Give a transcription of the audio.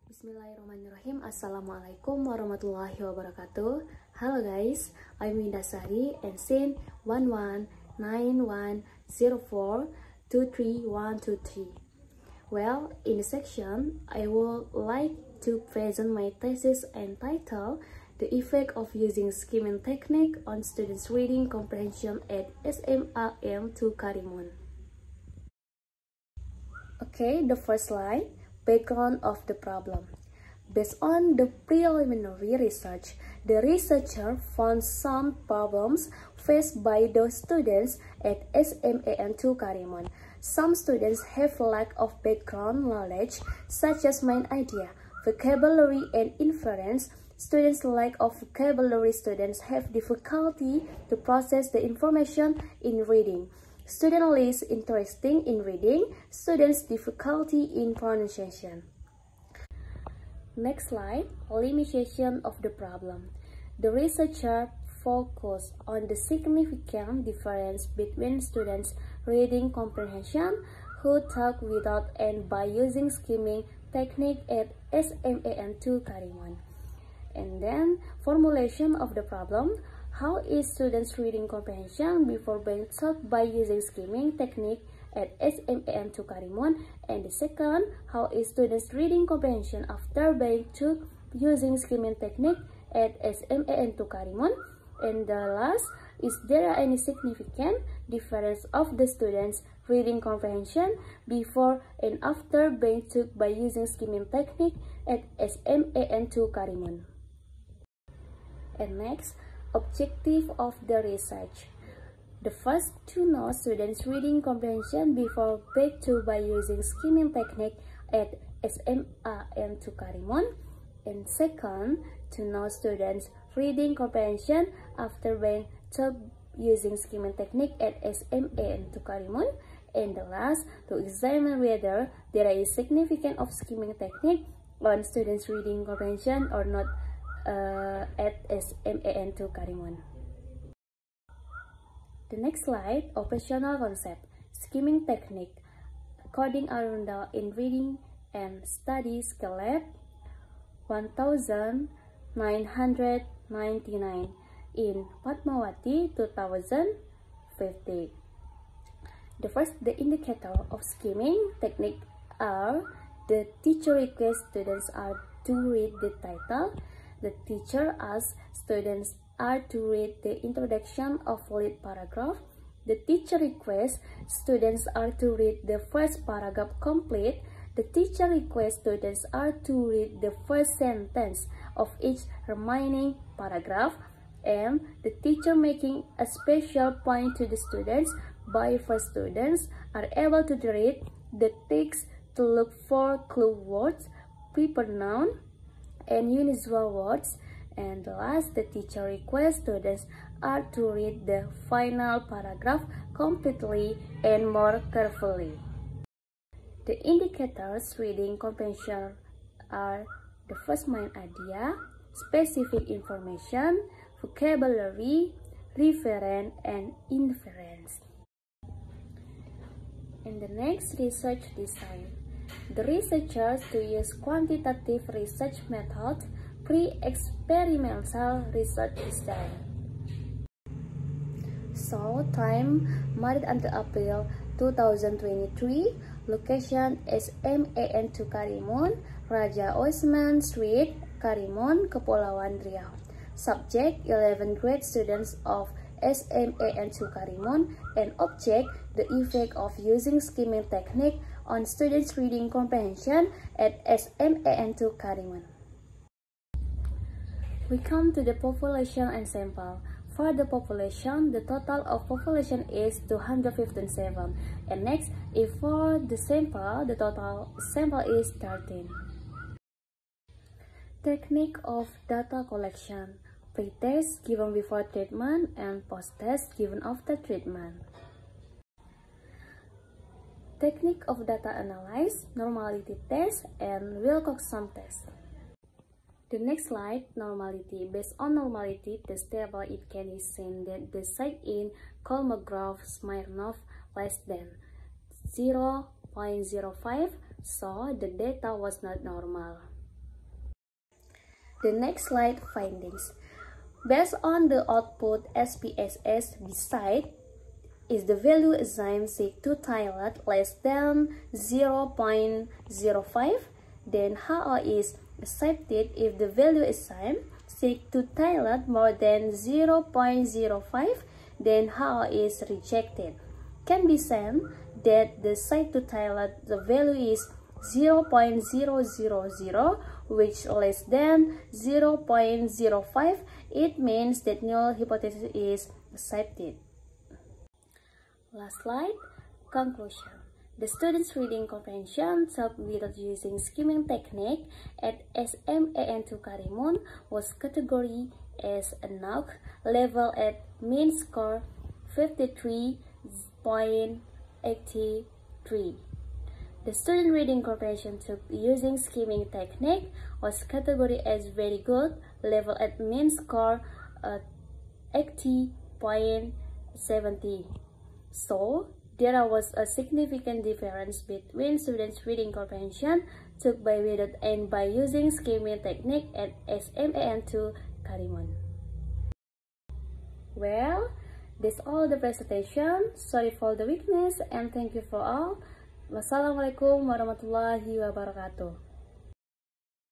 Bismillahirrahmanirrahim. Assalamualaikum warahmatullahi wabarakatuh. Hello guys, I'm Windasari and SIN 119104232123. Well, in this section, I would like to present my thesis entitled The Effect of Using Skimming Technique on Students' Reading Comprehension at SMAN to Karimun. Okay, the first slide. Background of the problem. Based on the preliminary research, the researcher found some problems faced by the students at SMAN2 Karimun. Some students have lack of background knowledge such as main idea, vocabulary, and inference. Students lack of vocabulary. Students have difficulty to process the information in reading. Student least interested in reading. Students difficulty in pronunciation. Next slide, limitation of the problem. The researcher focused on the significant difference between students' reading comprehension who talk without and by using skimming technique at SMAN2 Karimun. And then formulation of the problem. How is students' reading comprehension before being taught by using skimming technique at SMAN2 Karimun? And the second, how is students' reading comprehension after being taught using skimming technique at SMAN2 Karimun? And the last, is there any significant difference of the students' reading comprehension before and after being taught by using skimming technique at SMAN2 Karimun? And next, objective of the research. The first, to know students' reading comprehension before being taught by using skimming technique at SMAN2 Karimun. And second, to know students' reading comprehension after being taught using skimming technique at SMAN2 Karimun. And the last, to examine whether there is significance of skimming technique on students' reading comprehension or not at SMAN2 Karimun. The next slide, operational concept. Skimming technique. Coding Arundel in Reading and Study Skill Lab 1999 in Padmawati 2050. The indicator of skimming technique are the teacher requests students are to read the title. The teacher asks students are to read the introduction of lead paragraph. The teacher requests students are to read the first paragraph complete. The teacher requests students are to read the first sentence of each remaining paragraph. And the teacher making a special point to the students by first students are able to read the text to look for clue words, prepared noun, and unusual words. And last, the teacher requests students are to read the final paragraph completely and more carefully. The indicators reading comprehension are the first main idea, specific information, vocabulary, reference, and inference. And the next, research design. The researchers to use quantitative research method, pre-experimental research design. So, time Maret until April 2023. Location SMAN2 Karimun, Raja Osman Street, Karimun, Kepulauan Riau. Subject 11th grade students of SMAN2 Karimun, and object the effect of using skimming technique on students' reading comprehension at SMAN2 Karimun. We come to the population and sample. For the population, the total of population is 257. And next, if for the sample, the total sample is 13. Technique of data collection. Pre-test given before treatment and post-test given after treatment. Technique of data analysis, normality test, and Wilcoxon test. The next slide, normality. Based on normality test table, it can be seen that the site in Kolmogorov-Smirnov less than 0.05, so the data was not normal. The next slide, findings. Based on the output SPSS beside, is the value assigned seek to tilde less than 0.05, then HO is accepted if the value assigned seek to tilde more than 0.05, then HO is rejected. Can be seen that the side to tilde the value is 0.000, which less than 0.05, it means that null hypothesis is accepted. Last slide, conclusion. The students' reading comprehension taught without using skimming technique at SMAN to Karimun was categorized as a knock level at mean score 53.83. The student reading comprehension taught using skimming technique was categorized as very good level at mean score 80.70. So, there was a significant difference between students' reading comprehension taught by without and by using skimming technique at SMAN to Karimun. Well, that's all the presentation. Sorry for the weakness and thank you for all. Wassalamualaikum warahmatullahi wabarakatuh.